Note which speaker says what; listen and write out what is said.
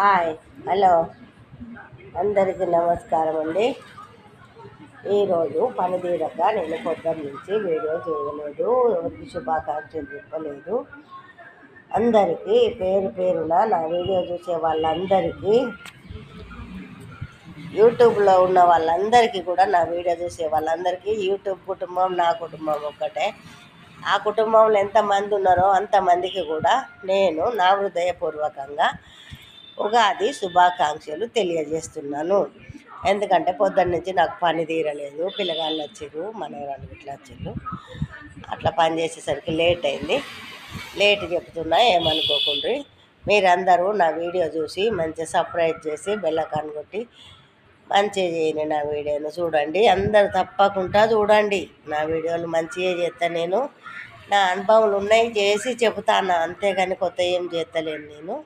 Speaker 1: Hi hello అందరికీ నమస్కారం అండి. ఈరోజు పనితీరక నేను పొద్దున్న నుంచి వీడియో చేయలేదు, ఎవరికి శుభాకాంక్షలు చెప్పలేదు. అందరికీ పేరు పేరున నా వీడియో చూసే వాళ్ళందరికీ, యూట్యూబ్లో ఉన్న వాళ్ళందరికీ కూడా, నా వీడియో చూసే వాళ్ళందరికీ, యూట్యూబ్ కుటుంబం నా కుటుంబం ఒక్కటే. ఆ కుటుంబంలో ఎంతమంది ఉన్నారో అంతమందికి కూడా నేను నా హృదయపూర్వకంగా ఉగాది శుభాకాంక్షలు తెలియజేస్తున్నాను. ఎందుకంటే పొద్దున్న నుంచి నాకు పని తీరలేదు, పిల్లగాళ్ళు వచ్చారు, మనవరాళ్ళు ఇట్లా వచ్చారు. అట్లా పని చేసేసరికి లేట్ అయింది. లేట్ చెప్తున్నా ఏమనుకోకుండ్రి. మీరందరూ నా వీడియో చూసి మంచిగా సబ్స్క్రైబ్ చేసి బెల్లైకాన్ కొట్టి మంచిగా చేయండి. నా వీడియోను చూడండి, అందరు తప్పకుండా చూడండి. నా వీడియోలు మంచిగా చేస్తా, నేను నా అనుభవాలు ఉన్నాయి చేసి చెబుతాను, అంతేగాని కొత్త ఏం చేస్తలేను నేను.